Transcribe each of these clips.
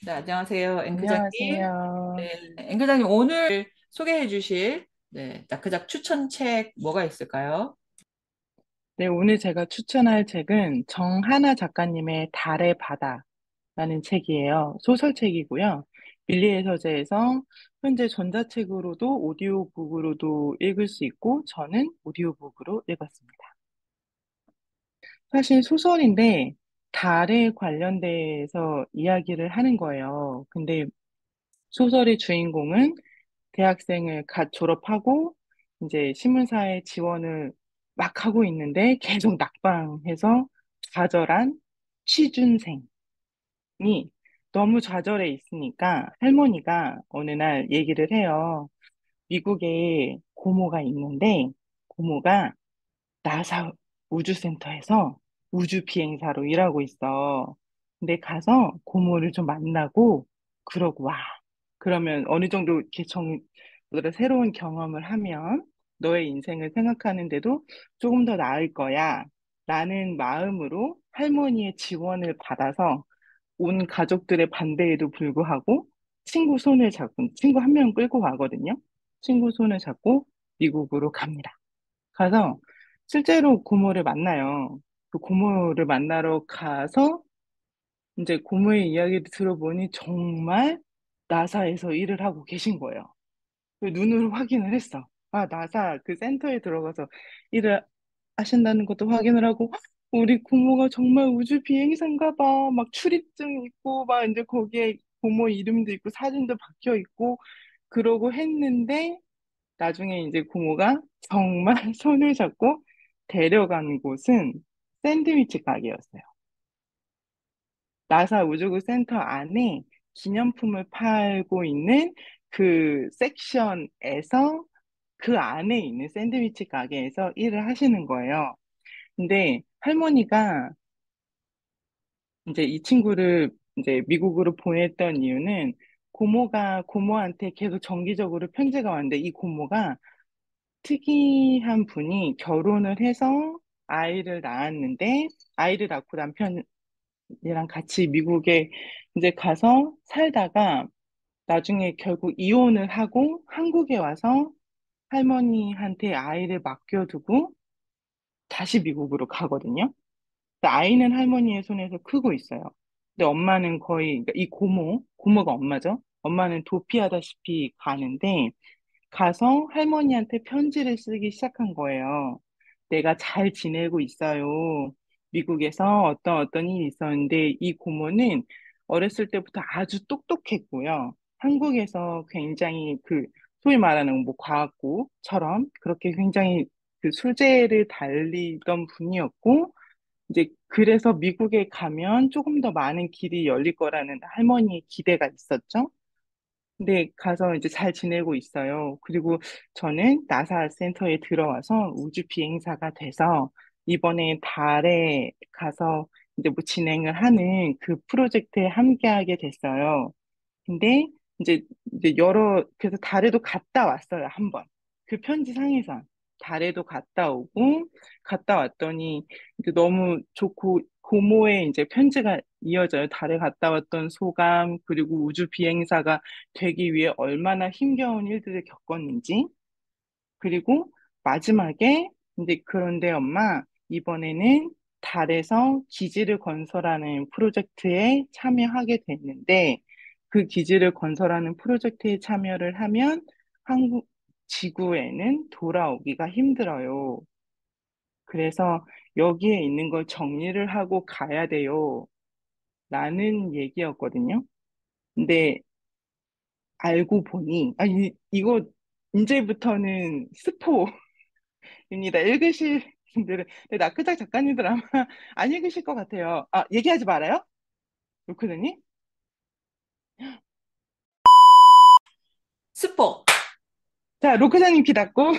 네, 안녕하세요, 앵크장님. 안녕하세요. 네, 앵크장님 오늘 소개해 주실 나크작 추천책 뭐가 있을까요? 네, 오늘 제가 추천할 책은 정하나 작가님의 달의 바다라는 책이에요. 소설책이고요. 밀리의 서재에서 현재 전자책으로도 오디오북으로도 읽을 수 있고, 저는 오디오북으로 읽었습니다. 사실 소설인데, 달에 관련돼서 이야기를 하는 거예요. 근데 소설의 주인공은 대학생을 갓 졸업하고 이제 신문사에 지원을 막 하고 있는데 계속 낙방해서 좌절한 취준생이 너무 좌절해 있으니까 할머니가 어느 날 얘기를 해요. 미국에 고모가 있는데 고모가 나사 우주센터에서 우주 비행사로 일하고 있어. 근데 가서 고모를 좀 만나고 그러고 와. 그러면 어느 정도 이렇게 뭐라 새로운 경험을 하면 너의 인생을 생각하는데도 조금 더 나을 거야. 라는 마음으로 할머니의 지원을 받아서 온 가족들의 반대에도 불구하고 친구 한 명 끌고 가거든요. 친구 손을 잡고 미국으로 갑니다. 가서 실제로 고모를 만나요. 그 고모를 만나러 가서 이제 고모의 이야기를 들어보니 정말 나사에서 일을 하고 계신 거예요. 그 눈으로 확인을 했어. 아, 나사 그 센터에 들어가서 일을 하신다는 것도 확인을 하고 우리 고모가 정말 우주 비행사인가 봐. 막 출입증 있고 막 이제 거기에 고모 이름도 있고 사진도 박혀 있고 그러고 했는데 나중에 이제 고모가 정말 손을 잡고 데려간 곳은 샌드위치 가게였어요. 나사 우주국 센터 안에 기념품을 팔고 있는 그 섹션에서 그 안에 있는 샌드위치 가게에서 일을 하시는 거예요. 근데 할머니가 이제 이 친구를 이제 미국으로 보냈던 이유는 고모한테 계속 정기적으로 편지가 왔는데 이 고모가 특이한 분이 결혼을 해서 아이를 낳았는데 아이를 낳고 남편이랑 같이 미국에 이제 가서 살다가 나중에 결국 이혼을 하고 한국에 와서 할머니한테 아이를 맡겨두고 다시 미국으로 가거든요. 근데 아이는 할머니의 손에서 크고 있어요. 근데 엄마는 거의, 그러니까 이 고모가 엄마죠. 엄마는 도피하다시피 가는데 가서 할머니한테 편지를 쓰기 시작한 거예요. 내가 잘 지내고 있어요. 미국에서 어떤 일이 있었는데 이 고모는 어렸을 때부터 아주 똑똑했고요. 한국에서 굉장히 그 소위 말하는 뭐 과학고처럼 그렇게 굉장히 그 수재를 달리던 분이었고 이제 그래서 미국에 가면 조금 더 많은 길이 열릴 거라는 할머니의 기대가 있었죠. 근데 가서 이제 잘 지내고 있어요. 그리고 저는 나사 센터에 들어와서 우주 비행사가 돼서 이번에 달에 가서 이제 뭐 진행을 하는 그 프로젝트에 함께하게 됐어요. 근데 이제 그래서 달에도 갔다 왔어요, 한 번. 그 편지상에서. 달에도 갔다 오고, 갔다 왔더니 이제 너무 좋고, 고모의 이제 편지가 이어져요. 달에 갔다 왔던 소감, 그리고 우주 비행사가 되기 위해 얼마나 힘겨운 일들을 겪었는지, 그리고 마지막에 이제 그런데 엄마, 이번에는 달에서 기지를 건설하는 프로젝트에 참여하게 됐는데 그 기지를 건설하는 프로젝트에 참여를 하면 한국 지구에는 돌아오기가 힘들어요. 그래서 여기에 있는 걸 정리를 하고 가야 돼요. 라는 얘기였거든요. 근데 알고 보니, 이거 이제부터는 입니다. 읽으실 분들은, 네, 나크작 작가님들 아마 안 읽으실 것 같아요. 아, 얘기하지 말아요? 로크드님? 스포! 자, 로크사님 귀 닫고,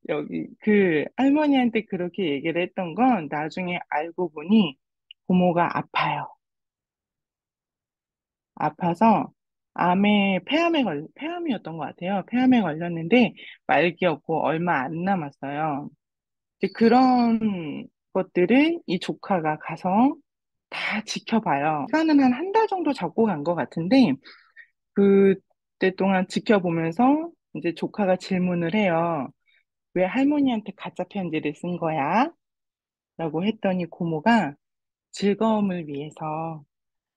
여기, 그, 할머니한테 그렇게 얘기를 했던 건 나중에 알고 보니 고모가 아파요. 아파서 폐암이었던 것 같아요. 폐암에 걸렸는데 말기였고 얼마 안 남았어요. 이제 그런 것들을 이 조카가 가서 다 지켜봐요. 시간은 한 한 달 정도 잡고 간 것 같은데, 그때 동안 지켜보면서 이제 조카가 질문을 해요. 왜 할머니한테 가짜 편지를 쓴 거야? 라고 했더니 고모가 즐거움을 위해서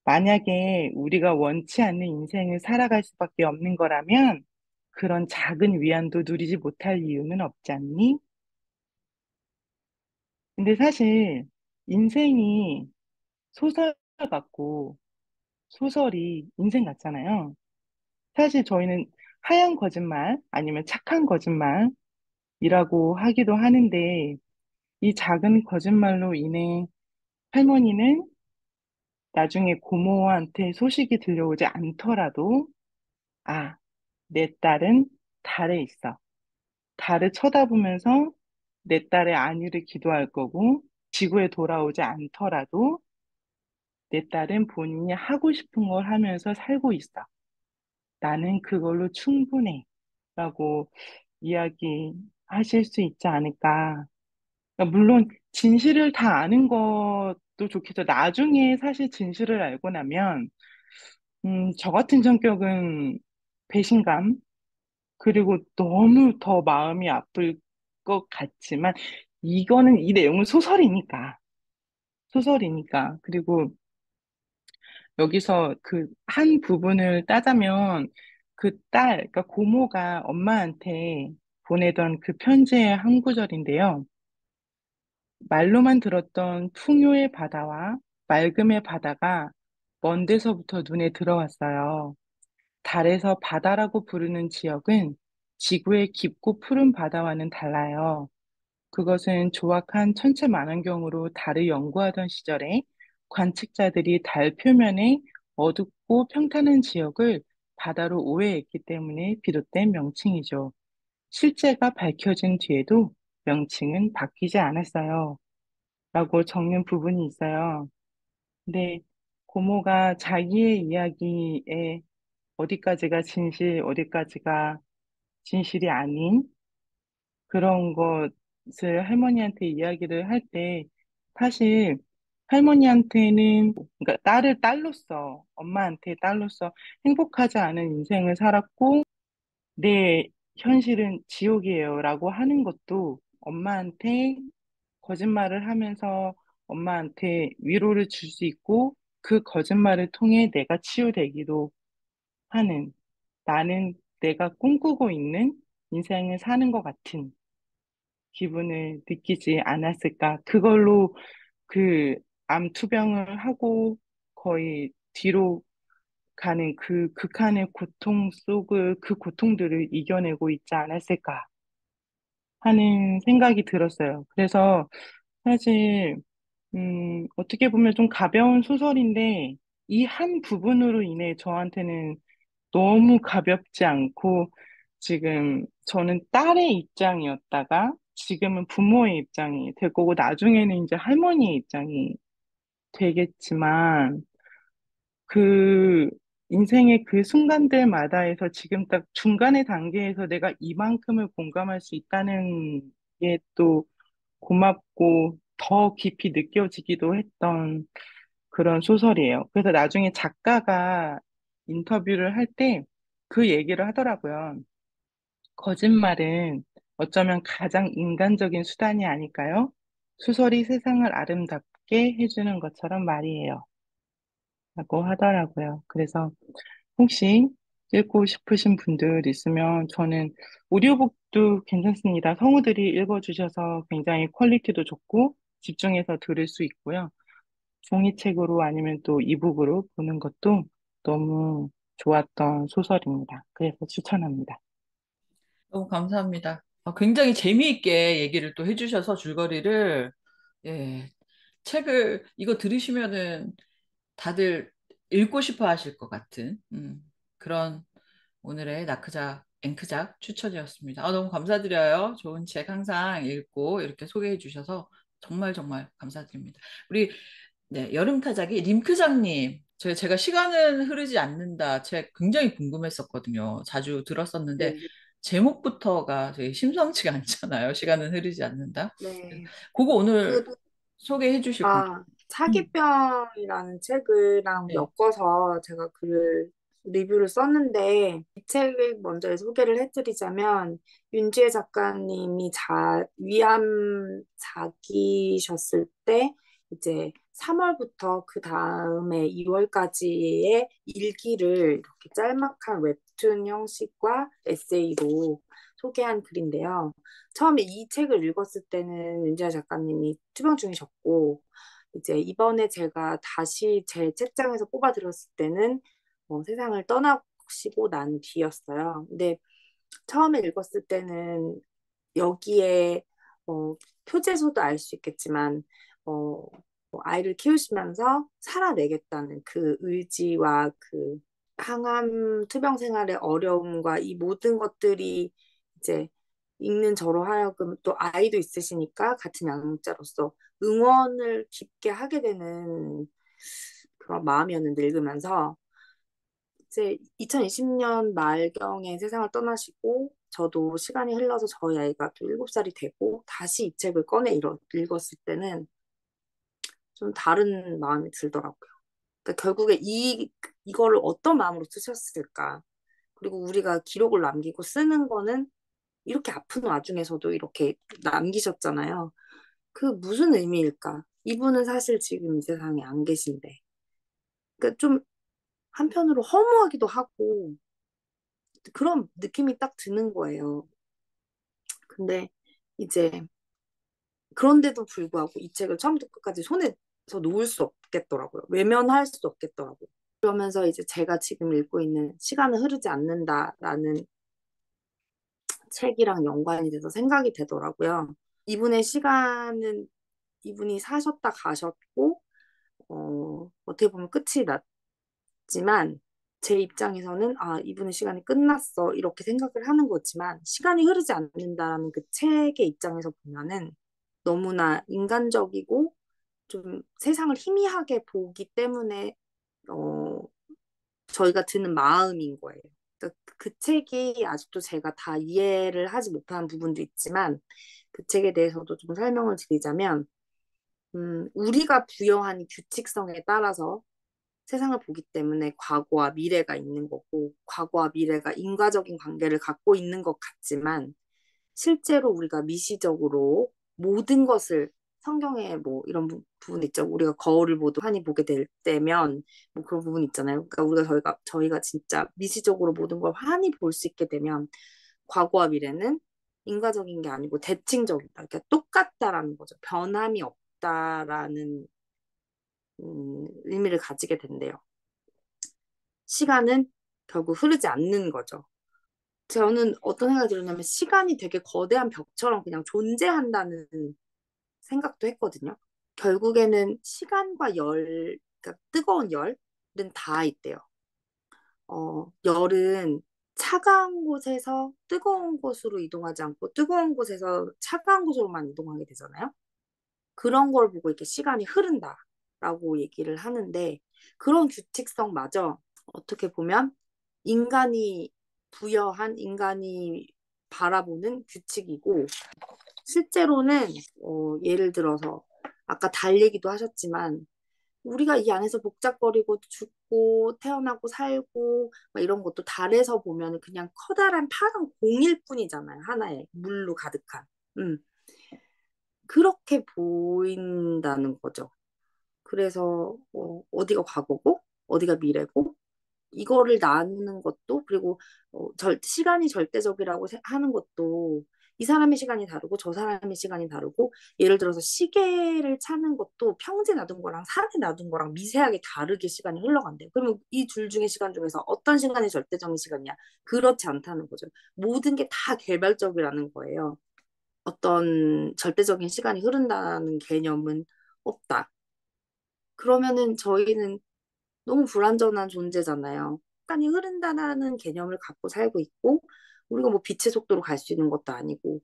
만약에 우리가 원치 않는 인생을 살아갈 수밖에 없는 거라면 그런 작은 위안도 누리지 못할 이유는 없지 않니? 근데 사실 인생이 소설 같고 소설이 인생 같잖아요. 사실 저희는 하얀 거짓말 아니면 착한 거짓말이라고 하기도 하는데 이 작은 거짓말로 인해 할머니는 나중에 고모한테 소식이 들려오지 않더라도 아, 내 딸은 달에 있어. 달을 쳐다보면서 내 딸의 안위를 기도할 거고 지구에 돌아오지 않더라도 내 딸은 본인이 하고 싶은 걸 하면서 살고 있어. 나는 그걸로 충분해. 라고 이야기하실 수 있지 않을까. 그러니까 물론 진실을 다 아는 것도 좋겠죠. 나중에 사실 진실을 알고 나면, 저 같은 성격은 배신감, 그리고 너무 더 마음이 아플 것 같지만, 이거는 이 내용은 소설이니까. 그리고 여기서 그 한 부분을 따자면 그 딸, 그러니까 고모가 엄마한테 보내던 그 편지의 한 구절인데요. 말로만 들었던 풍요의 바다와 맑음의 바다가 먼 데서부터 눈에 들어왔어요. 달에서 바다라고 부르는 지역은 지구의 깊고 푸른 바다와는 달라요. 그것은 조악한 천체만환경으로 달을 연구하던 시절에 관측자들이 달 표면의 어둡고 평탄한 지역을 바다로 오해했기 때문에 비롯된 명칭이죠. 실제가 밝혀진 뒤에도 명칭은 바뀌지 않았어요. 라고 적는 부분이 있어요. 근데 고모가 자기의 이야기에 어디까지가 진실, 어디까지가 진실이 아닌 그런 것을 할머니한테 이야기를 할 때 사실 할머니한테는 그러니까 딸을 딸로서 엄마한테 딸로서 행복하지 않은 인생을 살았고 내 현실은 지옥이에요라고 하는 것도 엄마한테 거짓말을 하면서 엄마한테 위로를 줄 수 있고 그 거짓말을 통해 내가 치유되기도 하는 나는 내가 꿈꾸고 있는 인생을 사는 것 같은 기분을 느끼지 않았을까. 그걸로 그 암 투병을 하고 거의 뒤로 가는 그 극한의 고통 속을 그 고통들을 이겨내고 있지 않았을까 하는 생각이 들었어요. 그래서 사실 어떻게 보면 좀 가벼운 소설인데 이 한 부분으로 인해 저한테는 너무 가볍지 않고 지금 저는 딸의 입장이었다가 지금은 부모의 입장이 될 거고 나중에는 이제 할머니의 입장이 되겠지만 그 인생의 그 순간들마다에서 지금 딱 중간의 단계에서 내가 이만큼을 공감할 수 있다는 게 또 고맙고 더 깊이 느껴지기도 했던 그런 소설이에요. 그래서 나중에 작가가 인터뷰를 할 때 그 얘기를 하더라고요. 거짓말은 어쩌면 가장 인간적인 수단이 아닐까요? 소설이 세상을 아름답게 해주는 것처럼 말이에요. 라고 하더라고요. 그래서 혹시 읽고 싶으신 분들 있으면 저는 오디오북도 괜찮습니다. 성우들이 읽어주셔서 굉장히 퀄리티도 좋고 집중해서 들을 수 있고요. 종이책으로 아니면 또 이북으로 보는 것도 너무 좋았던 소설입니다. 그래서 추천합니다. 너무 감사합니다. 굉장히 재미있게 얘기를 또 해주셔서 줄거리를, 예, 책을, 이거 들으시면은 다들 읽고 싶어 하실 것 같은, 그런 오늘의 나크작, 앵크작 추천이었습니다. 너무 감사드려요. 좋은 책 항상 읽고 이렇게 소개해 주셔서 정말 정말 감사드립니다. 우리 네, 여름타작이 림크장님, 제가 시간은 흐르지 않는다 책 굉장히 궁금했었거든요. 자주 들었었는데 네, 제목부터가 되게 심상치가 않잖아요. 시간은 흐르지 않는다. 네. 그거 오늘 그, 소개해 주실 건가요? 아, 음, 사기병이라는 책이랑 네. 엮어서 제가 글을 리뷰를 썼는데 이 책을 먼저 소개를 해드리자면 윤지혜 작가님이 위암 사기셨을 때 이제 3월부터 그 다음에 2월까지의 일기를 이렇게 짤막한 웹툰 형식과 에세이로 소개한 글인데요. 처음에 이 책을 읽었을 때는 윤지아 작가님이 투병 중이셨고, 이제 이번에 제가 다시 제 책장에서 뽑아들었을 때는 세상을 떠나시고 난 뒤였어요. 근데 처음에 읽었을 때는 여기에 표제에서도 알 수 있겠지만 아이를 키우시면서 살아내겠다는 그 의지와 그 항암 투병 생활의 어려움과 이 모든 것들이 이제 읽는 저로 하여금 또 아이도 있으시니까 같은 양육자로서 응원을 깊게 하게 되는 그런 마음이었는데 읽으면서 이제 2020년 말경에 세상을 떠나시고 저도 시간이 흘러서 저희 아이가 또 7살이 되고 다시 이 책을 꺼내 읽었을 때는 좀 다른 마음이 들더라고요. 그러니까 결국에 이거를 어떤 마음으로 쓰셨을까? 그리고 우리가 기록을 남기고 쓰는 거는 이렇게 아픈 와중에서도 이렇게 남기셨잖아요. 그 무슨 의미일까? 이분은 사실 지금 이 세상에 안 계신데. 그러니까 좀 한편으로 허무하기도 하고 그런 느낌이 딱 드는 거예요. 근데 이제 그런데도 불구하고 이 책을 처음부터 끝까지 손에서 놓을 수 없겠더라고요. 외면할 수 없겠더라고요. 그러면서 이제 제가 지금 읽고 있는 시간은 흐르지 않는다라는 책이랑 연관이 돼서 생각이 되더라고요. 이분의 시간은 이분이 사셨다 가셨고, 어떻게 보면 끝이 났지만, 제 입장에서는, 아, 이분의 시간이 끝났어. 이렇게 생각을 하는 거지만, 시간이 흐르지 않는다라는 그 책의 입장에서 보면은 너무나 인간적이고, 좀 세상을 희미하게 보기 때문에, 어, 저희가 드는 마음인 거예요. 그러니까 그 책이 아직도 제가 다 이해를 하지 못하는 부분도 있지만, 그 책에 대해서도 좀 설명을 드리자면, 우리가 부여한 이 규칙성에 따라서 세상을 보기 때문에 과거와 미래가 있는 거고, 과거와 미래가 인과적인 관계를 갖고 있는 것 같지만, 실제로 우리가 미시적으로 모든 것을 성경에 뭐 이런 부분 있죠. 우리가 거울을 보도 환히 보게 될 때면 뭐 그런 부분 있잖아요. 그러니까 저희가 진짜 미시적으로 모든 걸 환히 볼 수 있게 되면 과거와 미래는 인과적인 게 아니고 대칭적이다. 그러니까 똑같다라는 거죠. 변함이 없다라는 의미를 가지게 된대요. 시간은 결국 흐르지 않는 거죠. 저는 어떤 생각이 들었냐면 시간이 되게 거대한 벽처럼 그냥 존재한다는 생각도 했거든요. 결국에는 시간과 그러니까 뜨거운 열은 다 있대요. 열은 차가운 곳에서 뜨거운 곳으로 이동하지 않고 뜨거운 곳에서 차가운 곳으로만 이동하게 되잖아요. 그런 걸 보고 이렇게 시간이 흐른다라고 얘기를 하는데 그런 규칙성마저 어떻게 보면 인간이 인간이 바라보는 규칙이고 실제로는 예를 들어서 아까 달 얘기도 하셨지만 우리가 이 안에서 복잡거리고 죽고 태어나고 살고 막 이런 것도 달에서 보면 그냥 커다란 파란 공일 뿐이잖아요. 하나의 물로 가득한. 음. 그렇게 보인다는 거죠. 그래서 어디가 과거고 어디가 미래고 이거를 나누는 것도 그리고 시간이 절대적이라고 하는 것도 이 사람의 시간이 다르고 저 사람의 시간이 다르고 예를 들어서 시계를 차는 것도 평지에 놔둔 거랑 산에 놔둔 거랑 미세하게 다르게 시간이 흘러간대요. 그러면 이 둘 중의 시간 중에서 어떤 시간이 절대적인 시간이야? 그렇지 않다는 거죠. 모든 게 다 개별적이라는 거예요. 어떤 절대적인 시간이 흐른다는 개념은 없다. 그러면은 저희는 너무 불완전한 존재잖아요. 시간이 흐른다는 개념을 갖고 살고 있고, 우리가 뭐 빛의 속도로 갈 수 있는 것도 아니고,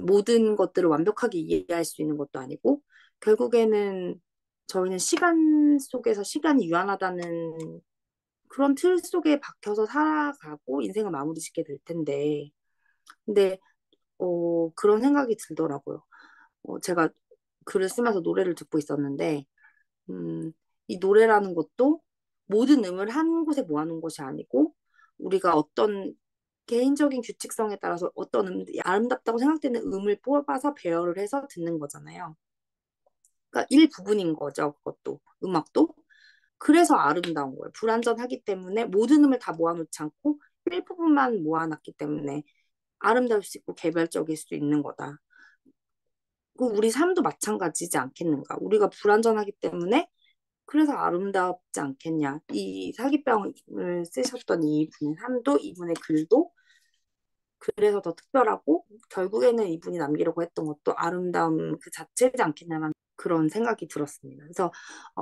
모든 것들을 완벽하게 이해할 수 있는 것도 아니고, 결국에는 저희는 시간 속에서 시간이 유한하다는 그런 틀 속에 박혀서 살아가고 인생을 마무리 짓게 될 텐데, 근데, 그런 생각이 들더라고요. 제가 글을 쓰면서 노래를 듣고 있었는데, 이 노래라는 것도 모든 음을 한 곳에 모아놓은 것이 아니고 우리가 어떤 개인적인 규칙성에 따라서 어떤 아름답다고 생각되는 음을 뽑아서 배열을 해서 듣는 거잖아요. 그러니까 일부분인 거죠, 그것도. 음악도. 그래서 아름다운 거예요. 불완전하기 때문에 모든 음을 다 모아놓지 않고 일부분만 모아놨기 때문에 아름다울 수 있고 개별적일 수 있는 거다. 그 우리 삶도 마찬가지지 않겠는가? 우리가 불완전하기 때문에 그래서 아름답지 않겠냐? 이 사기병을 쓰셨던 이분의 삶도 이분의 글도 그래서 더 특별하고 결국에는 이분이 남기려고 했던 것도 아름다움 그 자체지 않겠냐는 그런 생각이 들었습니다. 그래서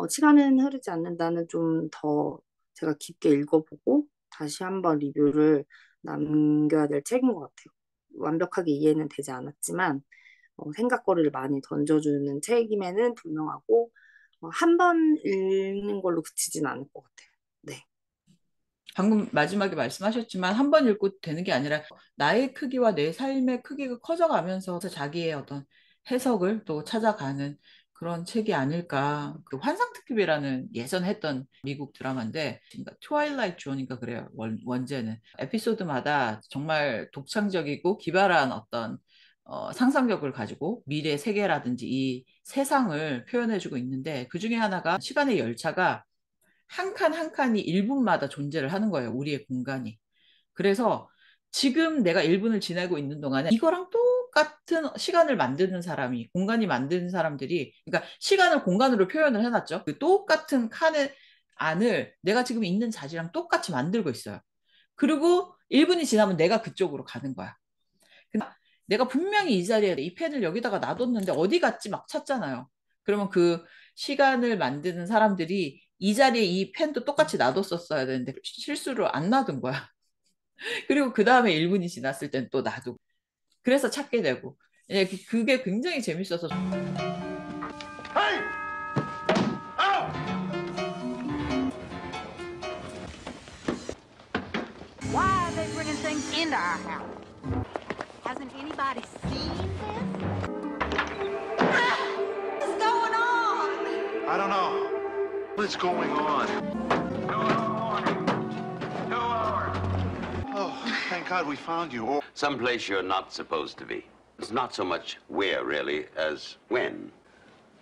시간은 흐르지 않는다는 좀 더 제가 깊게 읽어보고 다시 한번 리뷰를 남겨야 될 책인 것 같아요. 완벽하게 이해는 되지 않았지만 생각거리를 많이 던져주는 책임에는 분명하고 한 번 읽는 걸로 그치진 않을 것 같아요. 네. 방금 마지막에 말씀하셨지만 한 번 읽고 되는 게 아니라 나의 크기와 내 삶의 크기가 커져가면서 자기의 어떤 해석을 또 찾아가는 그런 책이 아닐까. 그 환상특급이라는 예전 했던 미국 드라마인데, 그러니까 트와일라이트 존인가 그래요. 원제는 에피소드마다 정말 독창적이고 기발한 어떤 상상력을 가지고 미래 세계라든지 이 세상을 표현해주고 있는데, 그 중에 하나가 시간의 열차가 한 칸 한 칸이 1분마다 존재를 하는 거예요. 우리의 공간이. 그래서 지금 내가 1분을 지나고 있는 동안에 이거랑 똑같은 시간을 만드는 사람이, 공간이 만드는 사람들이, 그러니까 시간을 공간으로 표현을 해놨죠. 그 똑같은 칸의 안을 내가 지금 있는 자리랑 똑같이 만들고 있어요. 그리고 1분이 지나면 내가 그쪽으로 가는 거야. 근데 내가 분명히 이 자리에 이 펜을 여기다가 놔뒀는데 어디 갔지 막 찾잖아요. 그러면 그 시간을 만드는 사람들이 이 자리에 이 펜도 똑같이 놔뒀었어야 되는데 실수로 안 놔둔 거야. 그리고 그 다음에 1분이 지났을 땐 또 놔두고. 그래서 찾게 되고. 예, 그게 굉장히 재밌어서. Hey! Out! Why are they bringing things into our house? Hasn't anybody seen this? What's going on? I don't know. What's going on? 2-hour warning. 2 hours. Oh, thank God we found you. Oh, Someplace you're not supposed to be. It's not so much where, really, as when.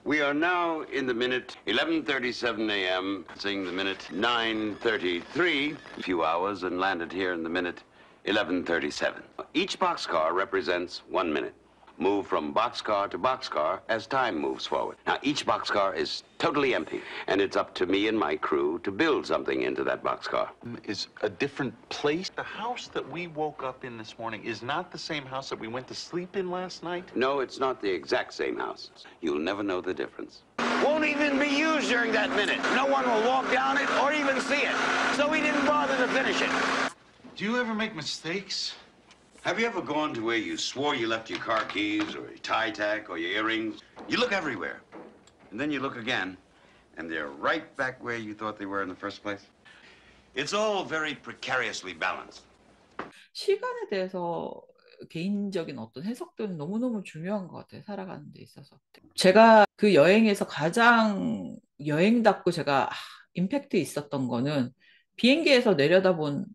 We are now in the minute 11:37 a.m., seeing the minute 9:33, a few hours, and landed here in the minute 11:37. Each boxcar represents 1 minute. Move from boxcar to boxcar as time moves forward. Now, each boxcar is totally empty, and it's up to me and my crew to build something into that boxcar. is a different place. The house that we woke up in this morning is not the same house that we went to sleep in last night. No, it's not the exact same house. You'll never know the difference. Won't even be used during that minute. No one will walk down it or even see it. So we didn't bother to finish it. Do you ever make mistakes? Have you ever gone to where you swore you left your car keys or your tie tack or your earrings? You look everywhere, and then you look again, and they're right back where you thought they were in the first place. It's all very precariously balanced. 시간에 대해서 개인적인 어떤 해석들은 너무너무 중요한 것 같아요. 살아가는 데 있어서. 제가 그 여행에서 가장 여행답고 제가 임팩트 있었던 거는 비행기에서 내려다본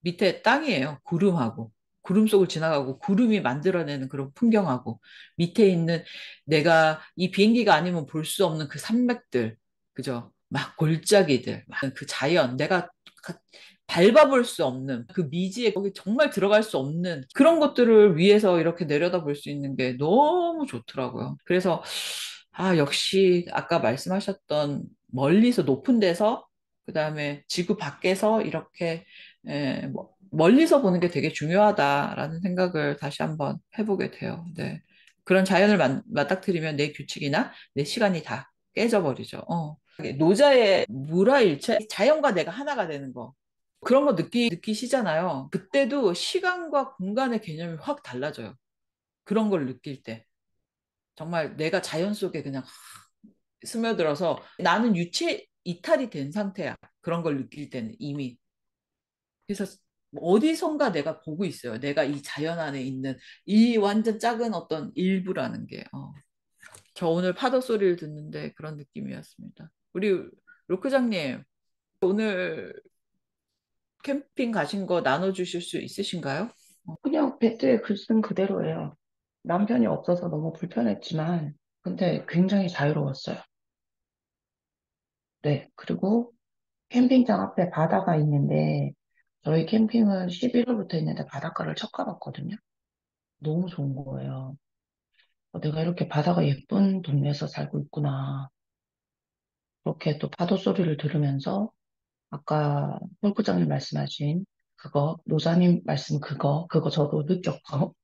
밑에 땅이에요. 구름하고. 구름 속을 지나가고 구름이 만들어내는 그런 풍경하고 밑에 있는 내가 이 비행기가 아니면 볼 수 없는 그 산맥들, 그죠? 막 골짜기들, 막 그 자연, 내가 밟아볼 수 없는 그 미지에 거기 정말 들어갈 수 없는 그런 것들을 위해서 이렇게 내려다볼 수 있는 게 너무 좋더라고요. 그래서 역시 아까 말씀하셨던 멀리서 높은 데서 그다음에 지구 밖에서 이렇게 멀리서 보는 게 되게 중요하다라는 생각을 다시 한번 해보게 돼요. 네. 그런 자연을 맞닥뜨리면 내 규칙이나 내 시간이 다 깨져버리죠. 노자의 물화일체, 자연과 내가 하나가 되는 거. 그런 거 느끼시잖아요. 그때도 시간과 공간의 개념이 확 달라져요. 그런 걸 느낄 때. 정말 내가 자연 속에 그냥 스며들어서 나는 유체 이탈이 된 상태야. 그런 걸 느낄 때는 이미. 그래서 어디선가 내가 보고 있어요. 내가 이 자연 안에 있는 이 완전 작은 어떤 일부라는 게. 저 오늘 파도 소리를 듣는데 그런 느낌이었습니다. 우리 로크장님, 오늘 캠핑 가신 거 나눠주실 수 있으신가요? 그냥 베드에 글 쓴 그대로예요. 남편이 없어서 너무 불편했지만, 근데 굉장히 자유로웠어요. 네. 그리고 캠핑장 앞에 바다가 있는데, 저희 캠핑은 11월부터 했는데 바닷가를 첫 가봤거든요. 너무 좋은 거예요. 내가 이렇게 바다가 예쁜 동네에서 살고 있구나. 그렇게 또 파도 소리를 들으면서, 아까 홀구장님 말씀하신 그거, 노사님 말씀 그거 저도 느꼈고,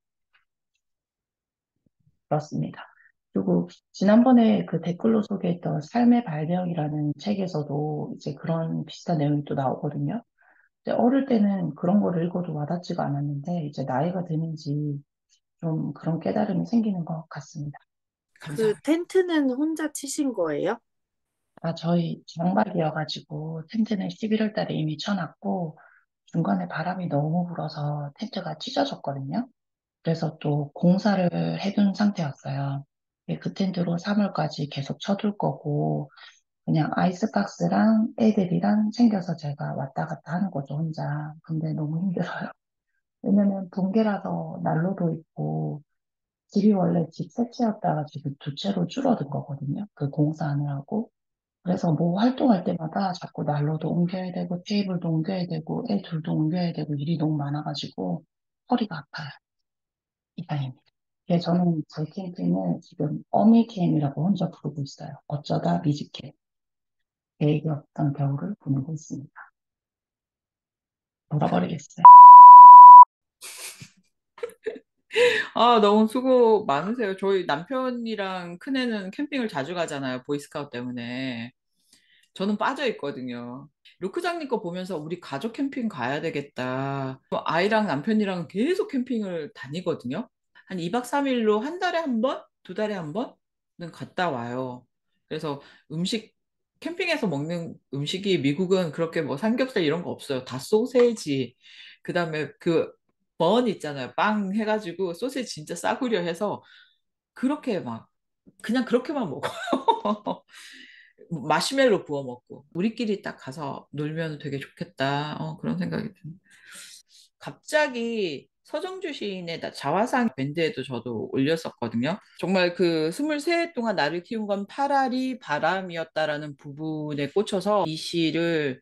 그렇습니다. 그리고 지난번에 그 댓글로 소개했던 삶의 발명이라는 책에서도 이제 그런 비슷한 내용이 또 나오거든요. 근데 어릴 때는 그런 거를 읽어도 와닿지가 않았는데 이제 나이가 드는지 좀 그런 깨달음이 생기는 것 같습니다. 그 감사합니다. 텐트는 혼자 치신 거예요? 저희 장박이어가지고 텐트는 11월 달에 이미 쳐놨고 중간에 바람이 너무 불어서 텐트가 찢어졌거든요. 그래서 또 공사를 해둔 상태였어요. 그 텐트로 3월까지 계속 쳐둘 거고 그냥 아이스박스랑 애들이랑 챙겨서 제가 왔다 갔다 하는 거죠, 혼자. 근데 너무 힘들어요. 왜냐면 붕괴라서 난로도 있고, 집이 원래 집 세 채였다가 지금 두 채로 줄어든 거거든요. 그 공사하느라고. 그래서 뭐 활동할 때마다 자꾸 난로도 옮겨야 되고, 테이블도 옮겨야 되고, 애 둘도 옮겨야 되고, 일이 너무 많아가지고, 허리가 아파요. 이상입니다. 예, 저는 제 캠핑을 지금 어미캠이라고 혼자 부르고 있어요. 어쩌다 미즈캠. 계획이 없던 겨울을 보내고 있습니다. 돌아버리겠어요. 아, 너무 수고 많으세요. 저희 남편이랑 큰애는 캠핑을 자주 가잖아요. 보이스카우트 때문에. 저는 빠져 있거든요. 루크장님 거 보면서 우리 가족 캠핑 가야 되겠다. 아이랑 남편이랑 계속 캠핑을 다니거든요. 한 2박 3일로 한 달에 한 번? 두 달에 한 번은 갔다 와요. 그래서 음식, 캠핑에서 먹는 음식이 미국은 그렇게 뭐 삼겹살 이런 거 없어요. 다 소세지. 그 다음에 그 번 있잖아요. 빵 해가지고 소세지 진짜 싸구려 해서 그렇게 막 그냥 그렇게만 먹어요. 마시멜로 구워 먹고 우리끼리 딱 가서 놀면 되게 좋겠다. 그런 생각이 듭니다. 갑자기 서정주 시인의 자화상 밴드에도 저도 올렸었거든요. 정말 그 23해 동안 나를 키운 건 파라리 바람이었다라는 부분에 꽂혀서 이 시를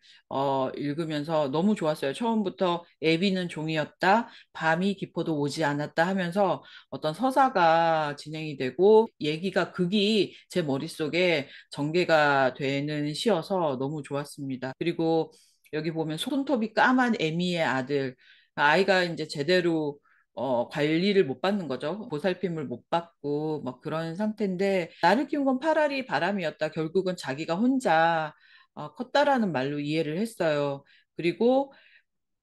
읽으면서 너무 좋았어요. 처음부터 애비는 종이었다, 밤이 깊어도 오지 않았다 하면서 어떤 서사가 진행이 되고 얘기가 극이 제 머릿속에 전개가 되는 시여서 너무 좋았습니다. 그리고 여기 보면 손톱이 까만 에미의 아들 아이가 이제 제대로 관리를 못 받는 거죠. 보살핌을 못 받고 막 그런 상태인데 나를 키운 건 파라리 바람이었다. 결국은 자기가 혼자 컸다라는 말로 이해를 했어요. 그리고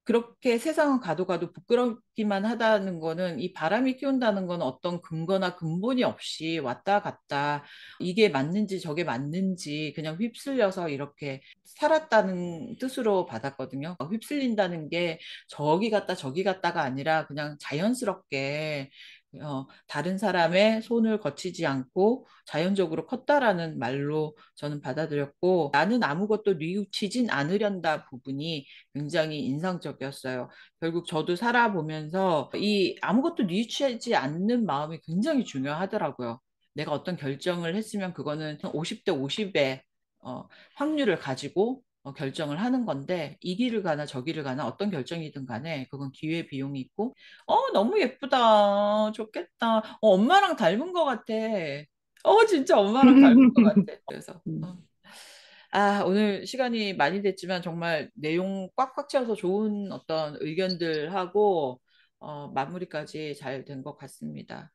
그렇게 세상은 가도 가도 부끄럽기만 하다는 거는 이 바람이 키운다는 건 어떤 근거나 근본이 없이 왔다 갔다 이게 맞는지 저게 맞는지 그냥 휩쓸려서 이렇게 살았다는 뜻으로 받았거든요. 휩쓸린다는 게 저기 갔다 저기 갔다가 아니라 그냥 자연스럽게 다른 사람의 손을 거치지 않고 자연적으로 컸다라는 말로 저는 받아들였고 나는 아무것도 뉘우치진 않으련다 부분이 굉장히 인상적이었어요. 결국 저도 살아보면서 이 아무것도 뉘우치지 않는 마음이 굉장히 중요하더라고요. 내가 어떤 결정을 했으면 그거는 50대 50의 확률을 가지고 결정을 하는 건데 이 길을 가나 저 길을 가나 어떤 결정이든 간에 그건 기회 비용이 있고 너무 예쁘다 좋겠다 엄마랑 닮은 것 같아 진짜 엄마랑 닮은 것 같아 그래서 오늘 시간이 많이 됐지만 정말 내용 꽉꽉 채워서 좋은 어떤 의견들하고 마무리까지 잘 된 것 같습니다.